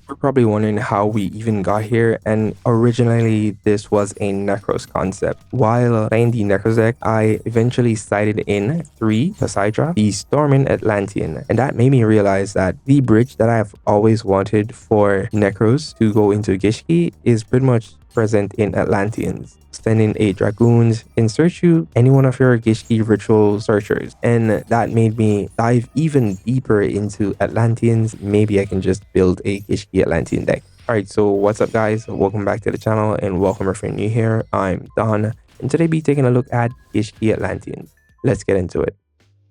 You're probably wondering how we even got here, and originally this was a Nekroz concept. While playing the Nekroz deck, I eventually sighted in 3 Poseidra, the Stormin Atlantean, and that made me realize that the bridge that I've always wanted for Nekroz to go into Gishki is pretty much present in Atlanteans. Sending 8 Dragoons in search you any one of your Gishki ritual searchers, and that made me dive even deeper into Atlanteans. Maybe I can just build a Gishki Atlantean deck. Alright, so what's up guys? Welcome back to the channel and welcome if you're new here. I'm Don, and today be taking a look at Gishki Atlanteans. Let's get into it.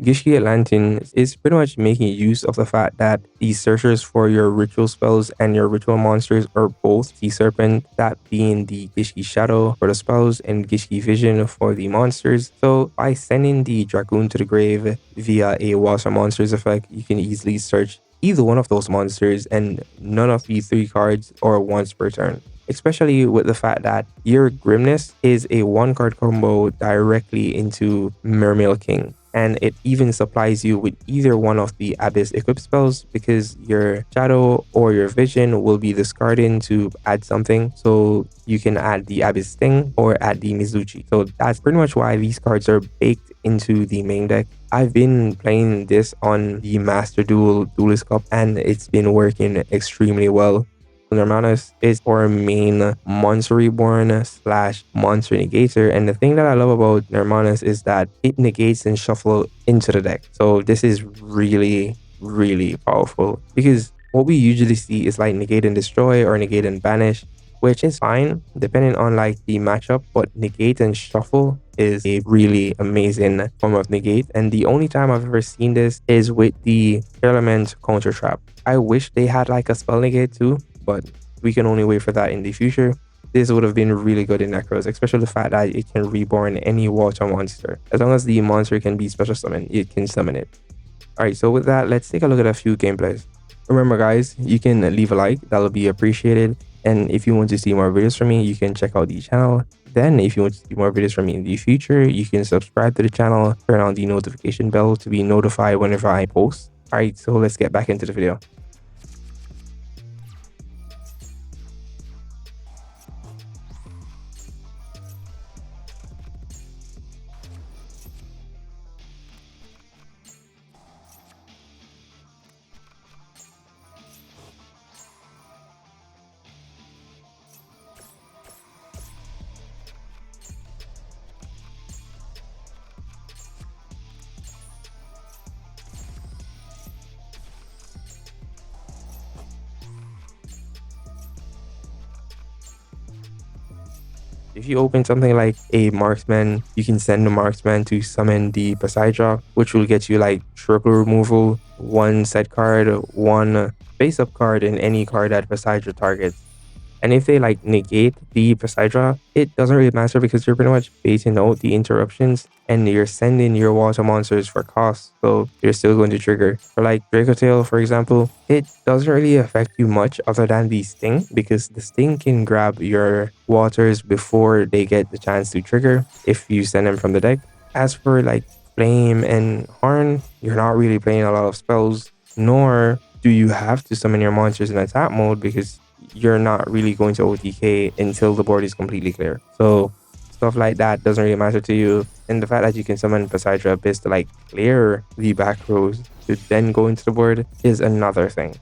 Gishki Atlantean is pretty much making use of the fact that the searchers for your ritual spells and your ritual monsters are both Sea Serpent, that being the Gishki Shadow for the spells and Gishki Vision for the monsters. So by sending the Dragoon to the grave via a Water Monsters effect, you can easily search either one of those monsters and none of the 3 cards or once per turn. Especially with the fact that your Grimness is a 1-card combo directly into Mermail King. And it even supplies you with either one of the Abyss equip spells, because your Shadow or your Vision will be discarding to add something. So you can add the Abyss Sting or add the Mizuchi. So that's pretty much why these cards are baked into the main deck. I've been playing this on the Master Duelist Cup and it's been working extremely well. Nermanus is our main Monster Reborn slash Monster Negator, and the thing that I love about Nermanus is that it negates and shuffle into the deck. So this is really powerful, because what we usually see is like negate and destroy or negate and banish, which is fine depending on like the matchup, but negate and shuffle is a really amazing form of negate, and the only time I've ever seen this is with the Element Counter Trap. I wish they had like a spell negate too, but we can only wait for that in the future. This would have been really good in Nekroz, especially the fact that it can reborn any water monster. As long as the monster can be special summoned, it can summon it. Alright, so with that, let's take a look at a few gameplays. Remember guys, you can leave a like, that'll be appreciated. And if you want to see more videos from me, you can check out the channel. Then if you want to see more videos from me in the future, you can subscribe to the channel, turn on the notification bell to be notified whenever I post. Alright, so let's get back into the video. If you open something like a marksman, you can send the marksman to summon the Poseidra, which will get you like triple removal, 1 set card, 1 face up card in any card that Poseidra targets. And if they like negate the Poseidra, it doesn't really matter, because you're pretty much baiting out the interruptions and you're sending your water monsters for cost, so you're still going to trigger. For like Dracotail, for example, it doesn't really affect you much other than the Sting, because the Sting can grab your waters before they get the chance to trigger if you send them from the deck. As for like Flame and Horn, you're not really playing a lot of spells, nor do you have to summon your monsters in attack mode, because you're not really going to OTK until the board is completely clear. So stuff like that doesn't really matter to you. And the fact that you can summon Poseidra Abyss to like clear the back rows to then go into the board is another thing.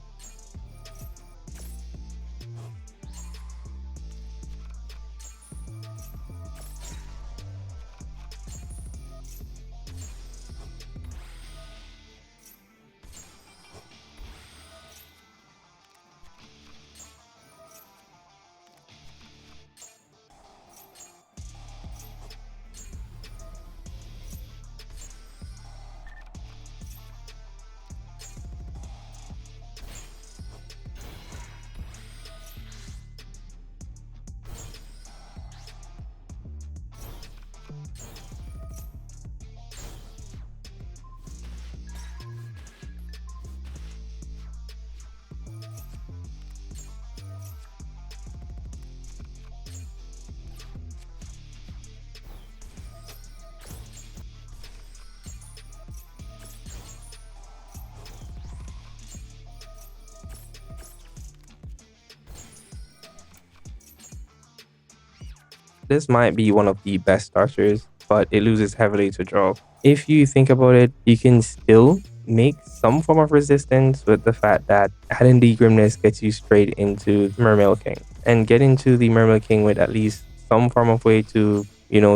this might be one of the best starters, but it loses heavily to draw. If you think about it, you can still make some form of resistance with the fact that adding the Grimness gets you straight into Mermail King. And getting to the Mermail King with at least some form of way to,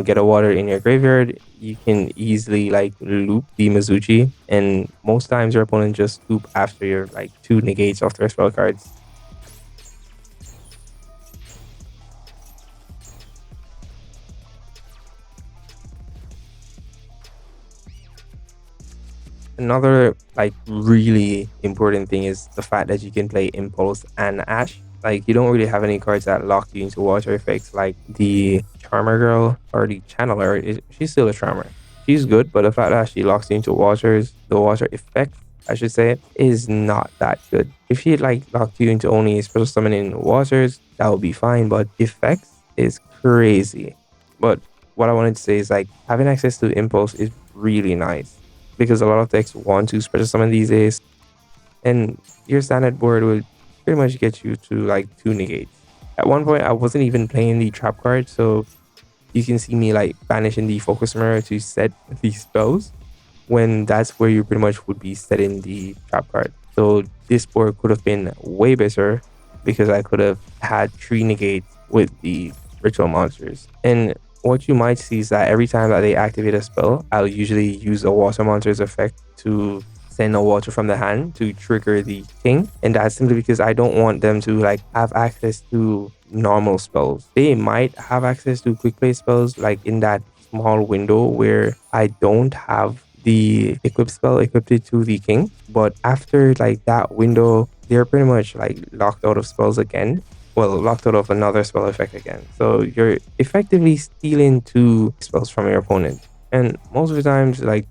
get a water in your graveyard, you can easily like loop the Mizuchi. And most times your opponent just loop after your like 2 negates of their spell cards. Another like really important thing is the fact that you can play Impulse and Ash. Like you don't really have any cards that lock you into water effects like the Charmer Girl or the Channeler. She's still a Charmer. She's good, but the fact that she locks you into waters, the water effect, I should say, is not that good. If she like locked you into only special summoning waters, that would be fine, but effects is crazy. But what I wanted to say is like having access to Impulse is really nice because a lot of decks want to special summon these days, and your standard board will pretty much get you to like 2 negates. At one point, I wasn't even playing the trap card, so you can see me like banishing the focus mirror to set these spells when that's where you pretty much would be setting the trap card. So this board could have been way better because I could have had 3 negates with the ritual monsters. And what you might see is that every time that they activate a spell, I'll usually use a water monster's effect to send a water from the hand to trigger the king. And that's simply because I don't want them to like have access to normal spells. They might have access to quick play spells like in that small window where I don't have the equip spell equipped to the king. But after like that window, they're pretty much like locked out of spells again. Well, locked out of another spell effect again. So you're effectively stealing 2 spells from your opponent. And most of the times, like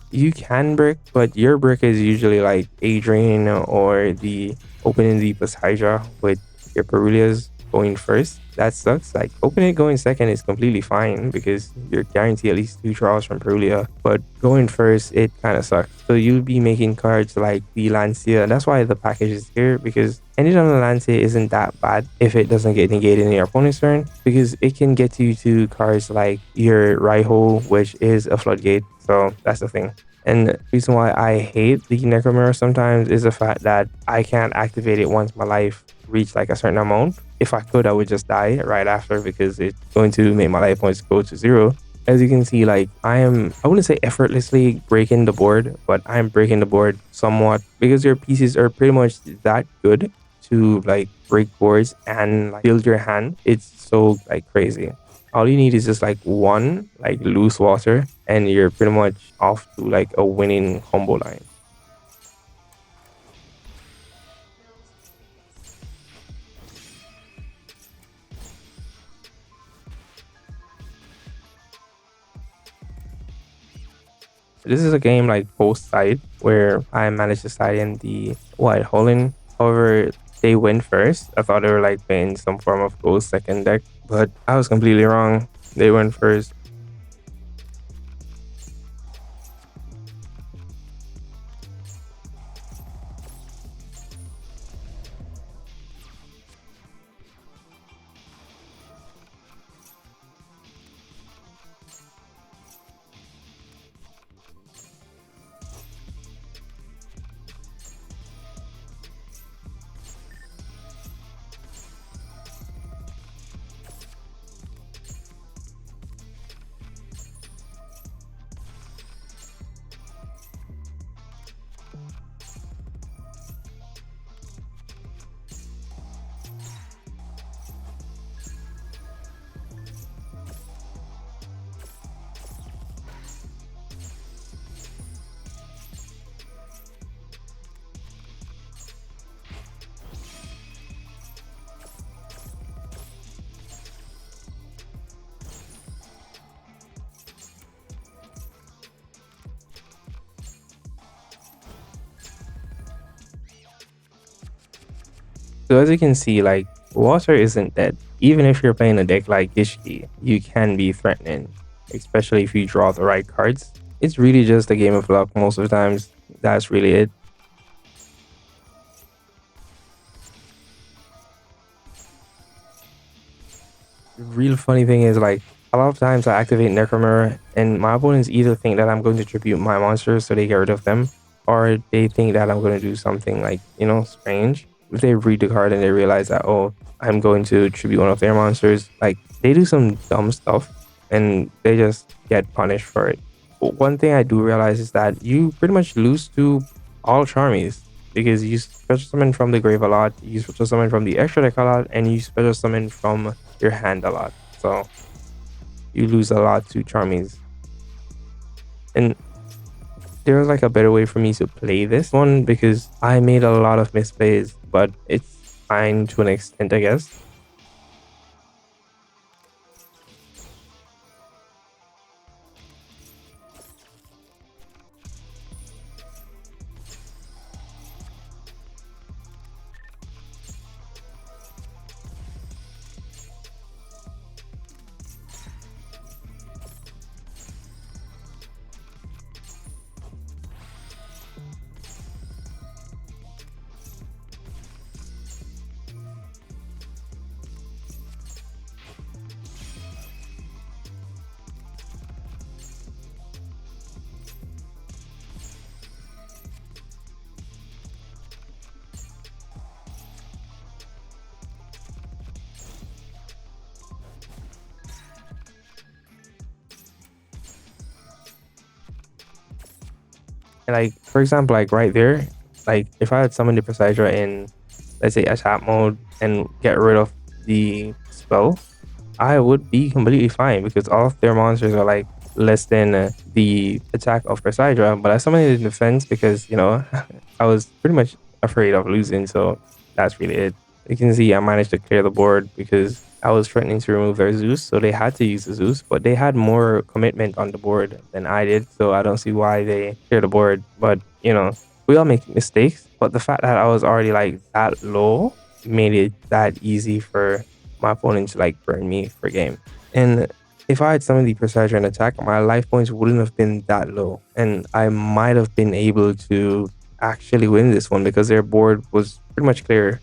you can brick, but your brick is usually like Adrian or the opening the plus Hydra with your Perulias going first. That sucks. Like opening it going second is completely fine because you're guaranteed at least 2 draws from Perulia. But going first, it kind of sucks. So you'll be making cards like the Lancia. And that's why the package is here, because anytime the Lancia isn't that bad if it doesn't get negated in your opponent's turn, because it can get you to cards like your Raiho, which is a floodgate. So that's the thing. And the reason why I hate the Necromirror sometimes is the fact that I can't activate it once my life reach like a certain amount. If I could, I would just die right after because it's going to make my life points go to 0. As you can see, like I wouldn't say effortlessly breaking the board, but I'm breaking the board somewhat because your pieces are pretty much that good to like break boards and like build your hand. It's so like crazy. All you need is just like one like loose water and you're pretty much off to like a winning combo line. This is a game like post side where I managed to side in the White Holland. However, they went first. I thought they were like playing some form of ghost second deck, but I was completely wrong. They went first. So as you can see, like water isn't dead. Even if you're playing a deck like Gishki, you can be threatening, especially if you draw the right cards. It's really just a game of luck most of the times. That's really it. The real funny thing is like a lot of times I activate Necromir and my opponents either think that I'm going to tribute my monsters so they get rid of them, or they think that I'm going to do something like, strange. If they read the card and they realize that, oh, I'm going to tribute one of their monsters, like they do some dumb stuff and they just get punished for it. But one thing I do realize is that you pretty much lose to all Charmies because you special summon from the grave a lot, you special summon from the extra deck a lot, and you special summon from your hand a lot. So you lose a lot to Charmies. And there's like a better way for me to play this one because I made a lot of misplays, but it's fine to an extent, I guess. And like for example, like right there, like if I had summoned the Presidra in, let's say, attack mode and get rid of the spell, I would be completely fine because all of their monsters are like less than the attack of Presidra. But I summoned it in defense because I was pretty much afraid of losing. So that's really it. You can see I managed to clear the board because I was threatening to remove their Zeus, so they had to use the Zeus, but they had more commitment on the board than I did, so I don't see why they cleared the board. But we all make mistakes, but the fact that I was already like that low made it that easy for my opponent to like burn me for game. And if I had some of the precision attack, my life points wouldn't have been that low, and I might have been able to actually win this one because their board was pretty much clear.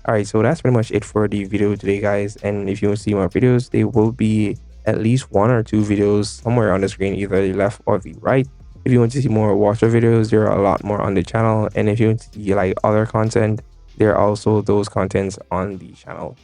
Alright, so that's pretty much it for the video today, guys. And if you want to see more videos, there will be at least one or two videos somewhere on the screen, either the left or the right. If you want to see more watcher videos, there are a lot more on the channel. And if you want to see like other content, there are also those contents on the channel.